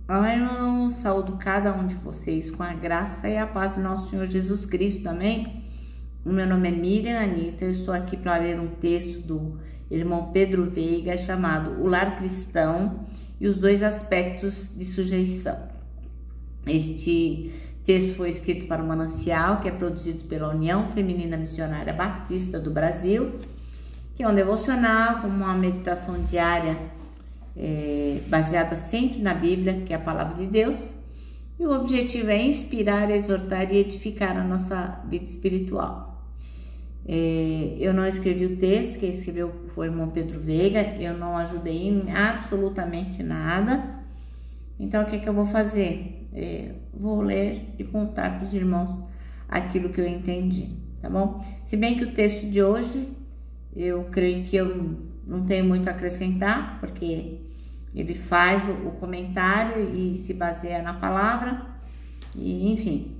Olá, irmãos, saúdo cada um de vocês com a graça e a paz do nosso Senhor Jesus Cristo, amém? O meu nome é Miriam Anita, eu estou aqui para ler um texto do irmão Pedro Veiga chamado O Lar Cristão e os dois aspectos de sujeição. Este texto foi escrito para o Manancial, que é produzido pela União Feminina Missionária Batista do Brasil, que é um devocional com uma meditação diária baseada sempre na Bíblia, que é a palavra de Deus, e o objetivo é inspirar, exortar e edificar a nossa vida espiritual. Eu não escrevi o texto, quem escreveu foi o irmão Pedro Veiga, eu não ajudei em absolutamente nada. Então o que eu vou fazer? Vou ler e contar para os irmãos aquilo que eu entendi, tá bom? Se bem que o texto de hoje, eu creio que eu não tenho muito a acrescentar, porque ele faz o comentário e se baseia na palavra, e enfim,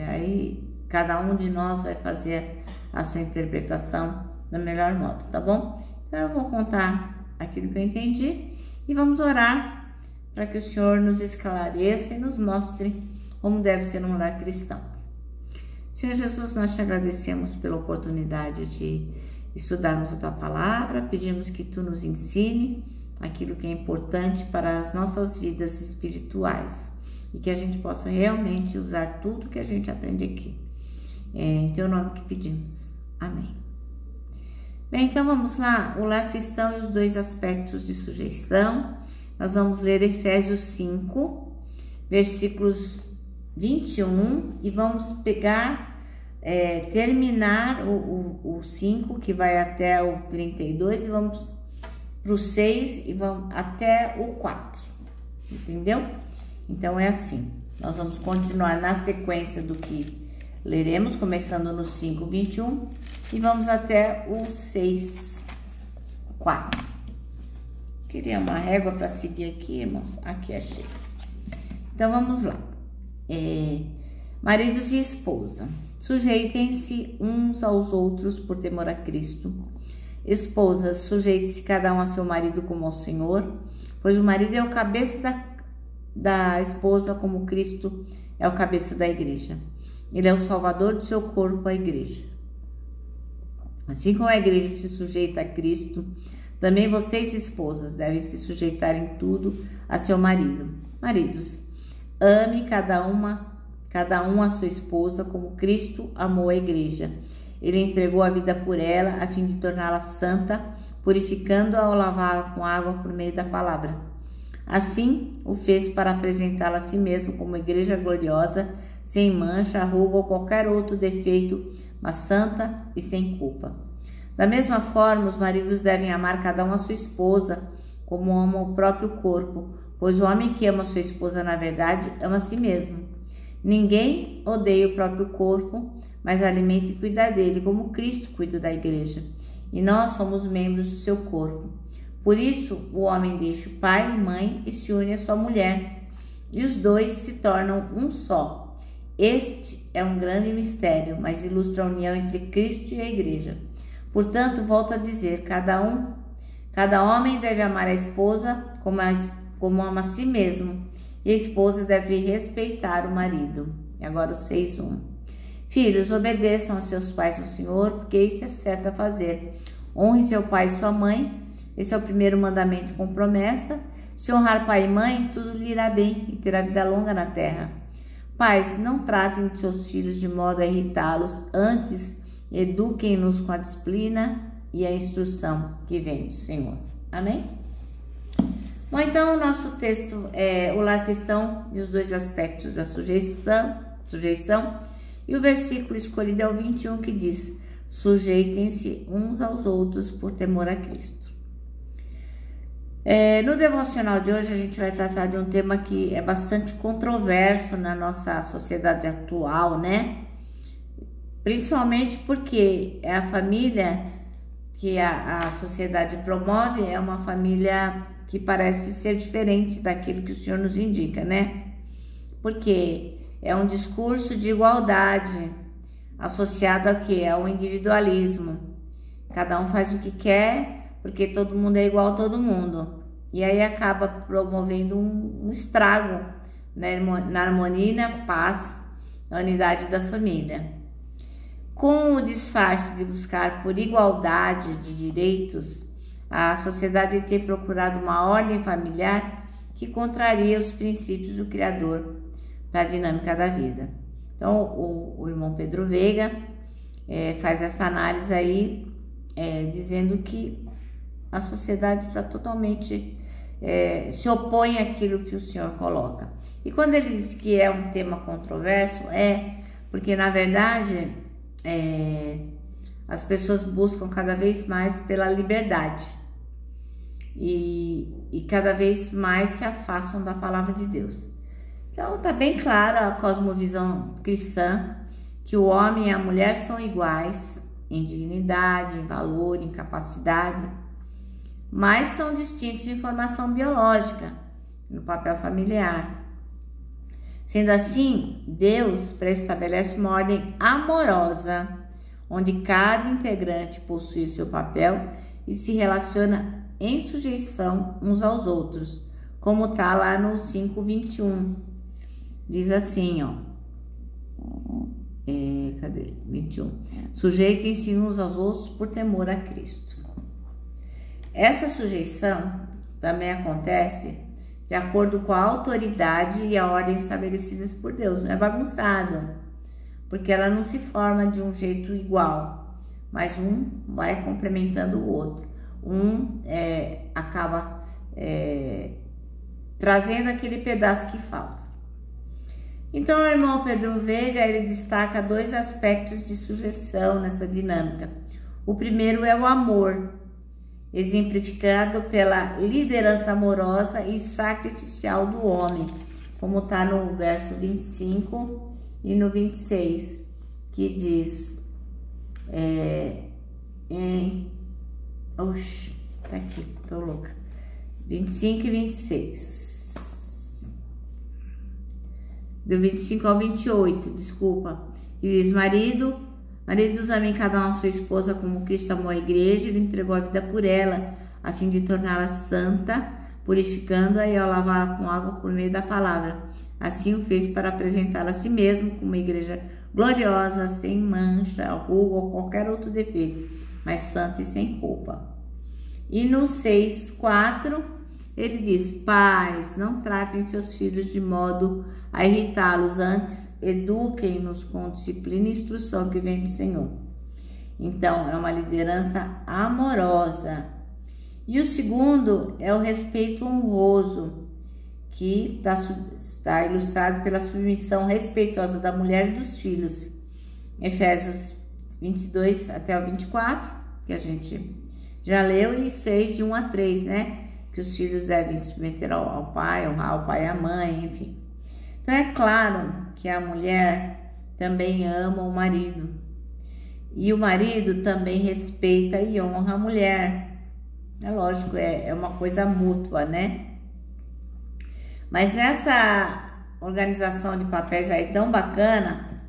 aí cada um de nós vai fazer a sua interpretação do melhor modo, tá bom? Então eu vou contar aquilo que eu entendi e vamos orar para que o Senhor nos esclareça e nos mostre como deve ser um lar cristão. Senhor Jesus, nós te agradecemos pela oportunidade de estudarmos a tua palavra, pedimos que tu nos ensine aquilo que é importante para as nossas vidas espirituais e que a gente possa realmente usar tudo que a gente aprende aqui. Em teu nome que pedimos. Amém. Bem, então vamos lá, o lar cristão e os dois aspectos de sujeição. Nós vamos ler Efésios 5, versículos 21 e vamos pegar, terminar o 5, que vai até o 32, e vamos para o 6 e vamos até o 4, entendeu? Então é assim, nós vamos continuar na sequência do que leremos, começando no 5, 21 e vamos até o 6, 4. Queria uma régua para seguir aqui, irmãos, aqui achei. Então vamos lá. Maridos e esposa, sujeitem-se uns aos outros por temor a Cristo. Esposas, sujeite-se cada um a seu marido como ao Senhor, pois o marido é o cabeça da esposa, como Cristo é o cabeça da igreja. Ele é o salvador do seu corpo, a igreja. Assim como a igreja se sujeita a Cristo, também vocês, esposas, devem se sujeitar em tudo a seu marido. Maridos, ame cada um a sua esposa, como Cristo amou a igreja. Ele entregou a vida por ela, a fim de torná-la santa, purificando-a ao lavá-la com água por meio da palavra. Assim, o fez para apresentá-la a si mesmo como igreja gloriosa, sem mancha, ruga ou qualquer outro defeito, mas santa e sem culpa. Da mesma forma, os maridos devem amar cada um a sua esposa, como ama o próprio corpo, pois o homem que ama sua esposa, na verdade, ama a si mesmo. Ninguém odeia o próprio corpo, mas alimenta e cuida dele, como Cristo cuida da igreja. E nós somos membros do seu corpo. Por isso, o homem deixa o pai e mãe e se une à sua mulher, e os dois se tornam um só. Este é um grande mistério, mas ilustra a união entre Cristo e a igreja. Portanto, volto a dizer, cada homem deve amar a esposa como ama a si mesmo, e a esposa deve respeitar o marido. E agora o 6:1. Filhos, obedeçam a seus pais no Senhor, porque isso é certo a fazer. Honre seu pai e sua mãe, esse é o primeiro mandamento com promessa. Se honrar pai e mãe, tudo lhe irá bem e terá vida longa na terra. Pais, não tratem de seus filhos de modo a irritá-los, antes eduquem-nos com a disciplina e a instrução que vem do Senhor. Amém? Bom, então o nosso texto é o lar cristão e os dois aspectos da sujeição. E o versículo escolhido é o 21, que diz: sujeitem-se uns aos outros por temor a Cristo. No devocional de hoje a gente vai tratar de um tema que é bastante controverso na nossa sociedade atual, né? Principalmente porque é a família que a sociedade promove, é uma família que parece ser diferente daquilo que o Senhor nos indica, né? Porque é um discurso de igualdade, associado ao quê? Ao individualismo. Cada um faz o que quer, porque todo mundo é igual a todo mundo. e aí acaba promovendo um estrago, né, na harmonia e na paz, na unidade da família. Com o disfarce de buscar por igualdade de direitos, a sociedade tem procurado uma ordem familiar que contraria os princípios do Criador para a dinâmica da vida. Então, o irmão Pedro Veiga faz essa análise aí, dizendo que a sociedade está totalmente, se opõe àquilo que o Senhor coloca. E quando ele diz que é um tema controverso, porque na verdade as pessoas buscam cada vez mais pela liberdade e cada vez mais se afastam da palavra de Deus. Então tá bem clara a cosmovisão cristã, que o homem e a mulher são iguais em dignidade, em valor, em capacidade, mas são distintos em formação biológica, no papel familiar. Sendo assim, Deus preestabelece uma ordem amorosa, onde cada integrante possui o seu papel e se relaciona em sujeição uns aos outros, como está lá no 5:21. Diz assim, cadê? 21. Sujeitem-se uns aos outros por temor a Cristo. Essa sujeição também acontece de acordo com a autoridade e a ordem estabelecidas por Deus. Não é bagunçado, porque ela não se forma de um jeito igual, mas um vai complementando o outro. Um acaba trazendo aquele pedaço que falta. Então, o irmão Pedro Veiga, ele destaca 2 aspectos de sujeição nessa dinâmica. O primeiro é o amor, exemplificado pela liderança amorosa e sacrificial do homem, como está no verso 25 e no 26, que diz, tá aqui, tô louca, 25 e 26, do 25 ao 28, desculpa, que diz, maridos, amem cada um a sua esposa como Cristo amou a igreja, ele entregou a vida por ela, a fim de torná-la santa, purificando-a e ao lavá-la com água por meio da palavra. Assim o fez para apresentá-la a si mesmo como uma igreja gloriosa, sem mancha, ruga ou qualquer outro defeito, mas santa e sem culpa. E no 6:4, ele diz, pais, não tratem seus filhos de modo a irritá-los, antes eduquem-nos com disciplina e instrução que vem do Senhor. Então, é uma liderança amorosa. E o segundo é o respeito honroso, que está ilustrado pela submissão respeitosa da mulher e dos filhos. Efésios 22 até o 24, que a gente já leu, e 6, de 1 a 3, né? Que os filhos devem se submeter ao pai, honrar o pai e a mãe, enfim. Então, é claro que a mulher também ama o marido. E o marido também respeita e honra a mulher. É lógico, é uma coisa mútua, né? Mas nessa organização de papéis aí tão bacana,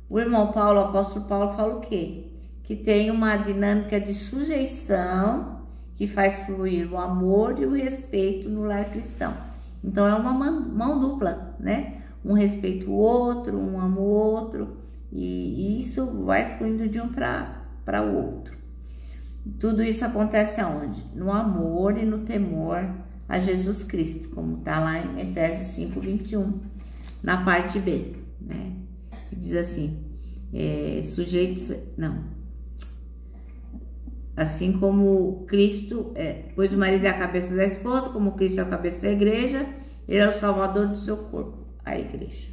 o irmão Paulo, o apóstolo Paulo, fala o quê? Que tem uma dinâmica de sujeição que faz fluir o amor e o respeito no lar cristão. Então, é uma mão dupla, né? Um respeita o outro, um ama o outro, e isso vai fluindo de um para o outro. Tudo isso acontece aonde? No amor e no temor a Jesus Cristo, como está lá em Efésios 5:21, na parte B, né? Que diz assim, assim como Cristo, pois o marido é a cabeça da esposa, como Cristo é a cabeça da igreja, ele é o salvador do seu corpo, a igreja.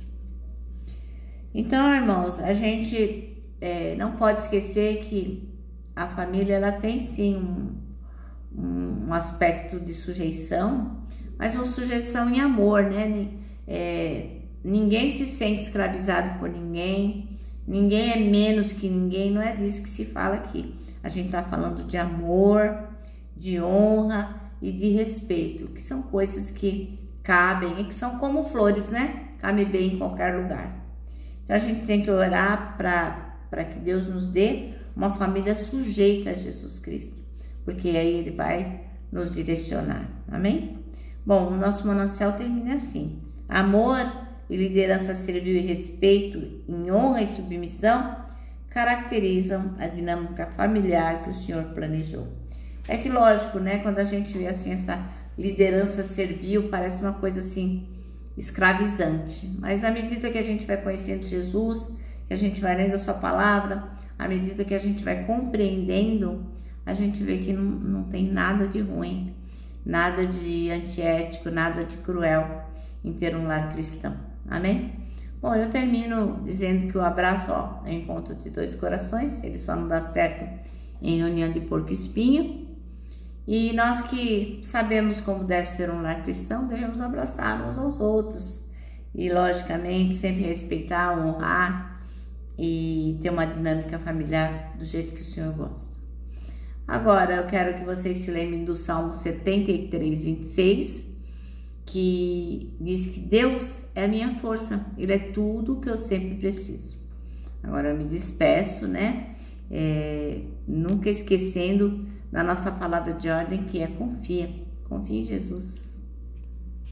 Então, irmãos, a gente não pode esquecer que a família, ela tem sim um aspecto de sujeição, mas uma sujeição em amor, né? Ninguém se sente escravizado por ninguém, ninguém é menos que ninguém, não é disso que se fala aqui. A gente está falando de amor, de honra e de respeito, que são coisas que cabem e que são como flores, né? Cabe bem em qualquer lugar. Então, a gente tem que orar para que Deus nos dê uma família sujeita a Jesus Cristo, porque aí Ele vai nos direcionar. Amém? Bom, o nosso manancial termina assim: amor e liderança servil e respeito em honra e submissão caracterizam a dinâmica familiar que o Senhor planejou. É que lógico, né? Quando a gente vê assim essa liderança servil, parece uma coisa assim escravizante. Mas à medida que a gente vai conhecendo Jesus, que a gente vai lendo a sua palavra, à medida que a gente vai compreendendo, a gente vê que não tem nada de ruim, nada de antiético, nada de cruel em ter um lar cristão. Amém? Bom, eu termino dizendo que o abraço, ó, é encontro de dois corações, ele só não dá certo em reunião de porco-espinho. E nós que sabemos como deve ser um lar cristão, devemos abraçar uns aos outros. E, logicamente, sempre respeitar, honrar e ter uma dinâmica familiar do jeito que o Senhor gosta. Agora, eu quero que vocês se lembrem do Salmo 73, 26, que diz que Deus é a minha força, Ele é tudo o que eu sempre preciso. Agora, eu me despeço, né? Nunca esquecendo da nossa palavra de ordem, que é confia em Jesus.